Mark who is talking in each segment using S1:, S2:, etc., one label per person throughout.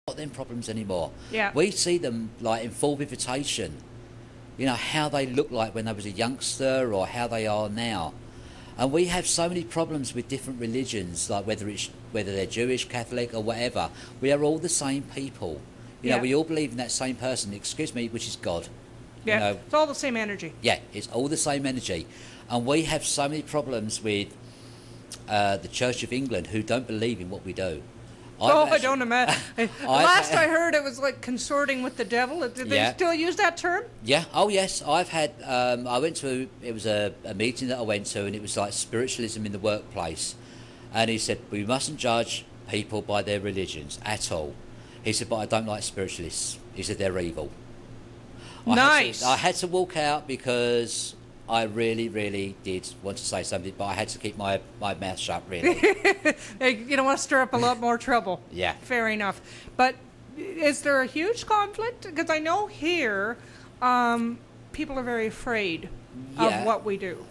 S1: got them problems anymore.
S2: Yeah.
S1: We see them like in full visitation. You know, how they look like when they was a youngster or how they are now. And we have so many problems with different religions, like whether they're Jewish, Catholic or whatever. We are all the same people. You know, we all believe in that same person, excuse me, which is God.
S2: Yeah,
S1: You know,
S2: it's all the same energy.
S1: yeah, it's all the same energy. And we have so many problems with the Church of England who don't believe in what we do.
S2: I don't imagine. Last I heard, it was like consorting with the devil. Did they still use that term?
S1: Yeah. Oh, yes. I've had. I went to. It was a meeting that I went to, and it was like spiritualism in the workplace. And he said we mustn't judge people by their religions at all. He said, but I don't like spiritualists. He said they're evil.
S2: Nice.
S1: I had to walk out because I really, really did want to say something, but I had to keep my mouth shut, really.
S2: You don't want to stir up a lot more trouble.
S1: Yeah.
S2: Fair enough. But is there a huge conflict? Because I know here people are very afraid of what we do.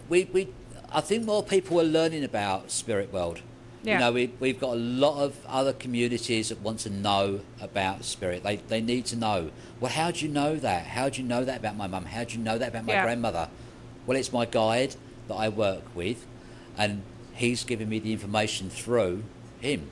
S1: I think more people are learning about spirit world.
S2: Yeah.
S1: You know, we've got a lot of other communities that want to know about spirit. They need to know. Well, how do you know that? How do you know that about my mum? How do you know that about my grandmother? Well, it's my guide that I work with, and he's giving me the information through him.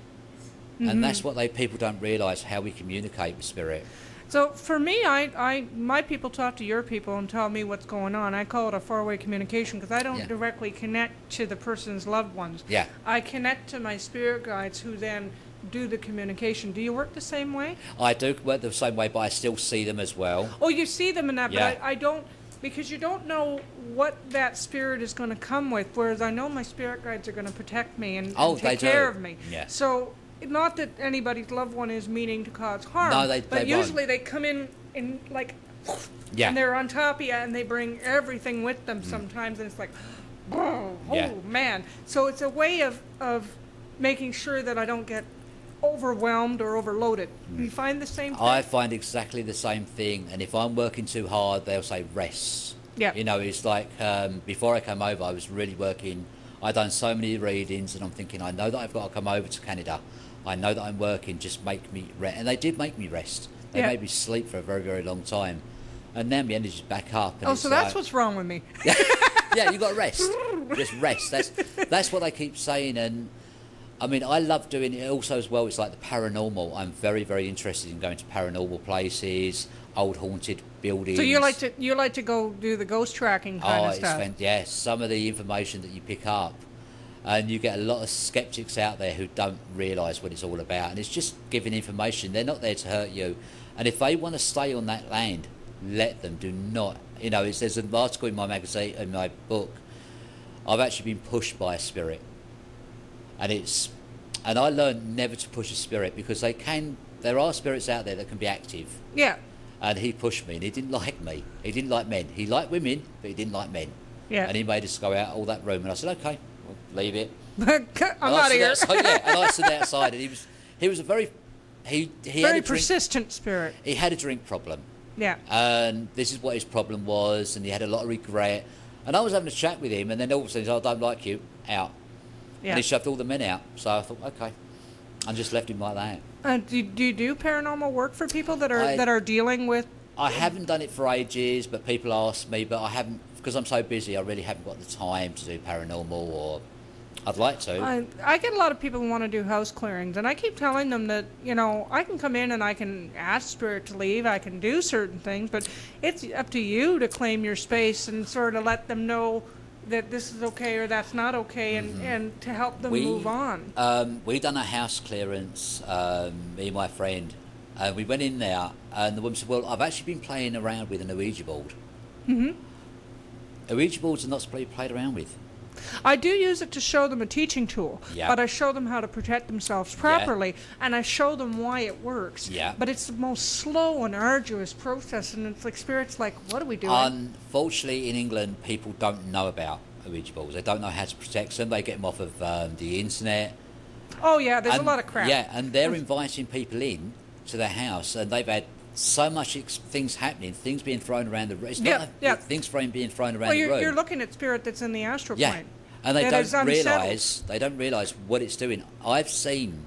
S1: Mm-hmm. And that's what people don't realise, how we communicate with spirit.
S2: So for me, my people talk to your people and tell me what's going on. I call it a four-way communication because I don't directly connect to the person's loved ones.
S1: Yeah.
S2: I connect to my spirit guides who then do the communication. Do you work the same way?
S1: I do work the same way, but I still see them as well.
S2: Oh, you see them in that, but I don't, because you don't know what that spirit is going to come with, whereas I know my spirit guides are going to protect me and take care of me.
S1: Yeah.
S2: So, not that anybody's loved one is meaning to cause harm,
S1: no,
S2: but usually they come in like, and they're on top of you, and they bring everything with them sometimes, and it's like, oh man. So it's a way of making sure that I don't get overwhelmed or overloaded. You find the same thing?
S1: I find exactly the same thing, and if I'm working too hard, they'll say rest.
S2: Yeah.
S1: You know, it's like before I came over, I was really working. I'd done so many readings, and I'm thinking, I know that I've got to come over to Canada. I know that I'm working, just make me rest. And they did make me rest. They made me sleep for a very, very long time. And now my energy's back up. And
S2: so that's what's wrong with me.
S1: Yeah, you got to rest. Just rest. That's what they keep saying. And I mean, I love doing it also as well. It's like the paranormal. I'm very, very interested in going to paranormal places, old haunted buildings.
S2: So you like to go do the ghost tracking kind of stuff?
S1: Yes, some of the information that you pick up. And you get a lot of skeptics out there who don't realise what it's all about. And it's just giving information. They're not there to hurt you. And if they want to stay on that land, let them. Do not. You know, there's an article in my magazine, in my book. I've actually been pushed by a spirit. And I learned never to push a spirit because there are spirits out there that can be active.
S2: Yeah.
S1: And he pushed me and he didn't like me. He didn't like men. He liked women, but he didn't like men. Yeah. And he made us go out all that room. And I said, okay. Leave it.
S2: I'm out of here.
S1: And I stood outside, and he was a very
S2: very persistent spirit.
S1: He had a drink problem.
S2: Yeah.
S1: And this is what his problem was, and he had a lot of regret. And I was having a chat with him, and then all of a sudden he said, I don't like you, out. Yeah. And he shoved all the men out. So I thought, okay, and just left him like that.
S2: Do you do paranormal work for people that are dealing with?
S1: I haven't done it for ages, but people ask me, but I haven't. Because I'm so busy, I really haven't got the time to do paranormal, or I'd like to.
S2: I get a lot of people who want to do house clearings, and I keep telling them that, you know, I can come in and I can ask spirit to leave, I can do certain things, but it's up to you to claim your space and sort of let them know that this is okay or that's not okay, and to help them move on.
S1: We done a house clearance, me and my friend, and we went in there, and the woman said, well, I've actually been playing around with an Ouija board. Mm-hmm. Ouija boards are not supposed to be played around with.
S2: I do use it to show them a teaching tool, but I show them how to protect themselves properly, and I show them why it works. Yeah. But it's the most slow and arduous process, and it's like spirits like, what are we doing?
S1: Unfortunately, in England, people don't know about Ouija boards. They don't know how to protect them. They get them off of the internet.
S2: Oh, yeah, there's a lot of crap.
S1: Yeah, and they're inviting people in to their house, and they've had so much things happening, things being thrown around the room. Things being thrown around the room.
S2: You're looking at spirit that's in the astral plane.
S1: And they don't realise what it's doing. I've seen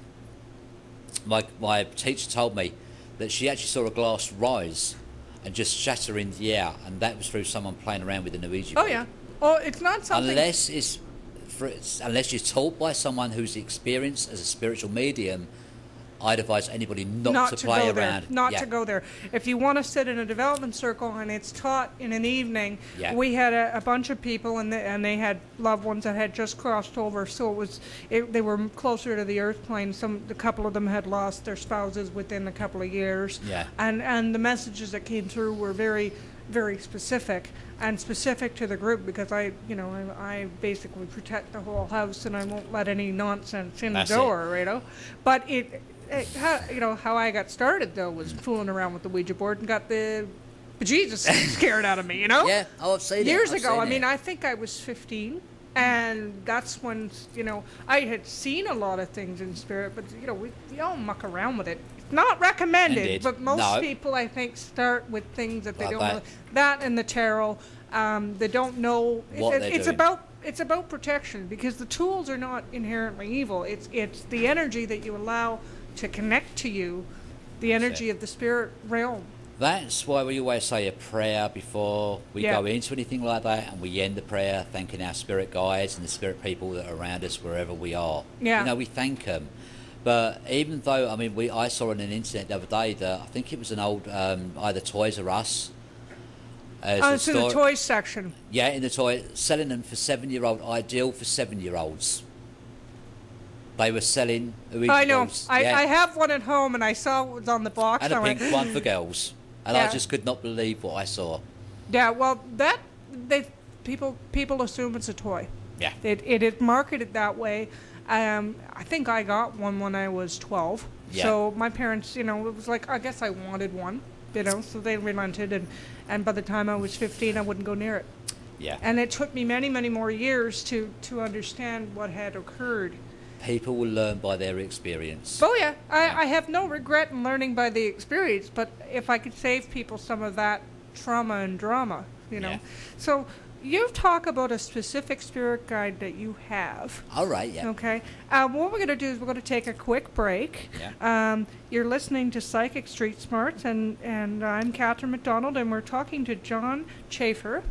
S1: my teacher told me that she actually saw a glass rise and just shatter in the air, and that was through someone playing around with the Ouija board.
S2: Oh yeah. Oh, it's not something.
S1: Unless you're taught by someone who's experienced as a spiritual medium, I'd advise anybody not to play around.
S2: Not to go there. If you want to sit in a development circle and it's taught in an evening,
S1: Yeah.
S2: we had a bunch of people and they had loved ones that had just crossed over, so they were closer to the earth plane. A couple of them had lost their spouses within a couple of years.
S1: Yeah.
S2: And the messages that came through were very, very specific and specific to the group, because I basically protect the whole house and I won't let any nonsense in the door, you know. But how I got started though was fooling around with the Ouija board and got the bejesus scared out of me, you know.
S1: Yeah, I've seen it.
S2: Years ago. I mean, I think I was 15, and that's when I had seen a lot of things in spirit, but we all muck around with it. It's not recommended,
S1: Indeed.
S2: but most
S1: No.
S2: people I think start with things that they
S1: Like
S2: don't
S1: that.
S2: know. That and the tarot, they don't know
S1: What they're
S2: it's
S1: doing.
S2: It's about protection, because the tools are not inherently evil. It's the energy that you allow to connect to you, the energy of the spirit realm.
S1: That's why we always say a prayer before we
S2: Yeah.
S1: go into anything like that, and we end the prayer thanking our spirit guides and the spirit people that are around us wherever we are.
S2: Yeah.
S1: We thank them. But even though, I saw on an internet the other day that I think it was an old either Toys R Us.
S2: It's in the toys section.
S1: Yeah, in the toy, selling them for 7-year-old, ideal for 7-year-olds. They were selling Ouija
S2: I know.
S1: boards.
S2: I
S1: Yeah.
S2: have one at home, and I saw it was on the box.
S1: And
S2: I
S1: a
S2: went,
S1: pink one for girls. And I
S2: Yeah.
S1: just could not believe what I saw.
S2: Yeah, well, people assume it's a toy.
S1: Yeah.
S2: It is marketed that way. I think I got one when I was 12.
S1: Yeah.
S2: So my parents, it was like, I guess I wanted one, so they relented, and by the time I was 15, I wouldn't go near it.
S1: Yeah.
S2: And it took me many, many more years to understand what had occurred.
S1: People will learn by their experience.
S2: Oh yeah, I have no regret in learning by the experience, but if I could save people some of that trauma and drama,
S1: Yeah.
S2: So you talk about a specific spirit guide that you have.
S1: All right, yeah.
S2: Okay. What we're going to do is we're going to take a quick break.
S1: Yeah.
S2: You're listening to Psychic Street Smarts, and I'm Catherine McDonald, and we're talking to John Schaefer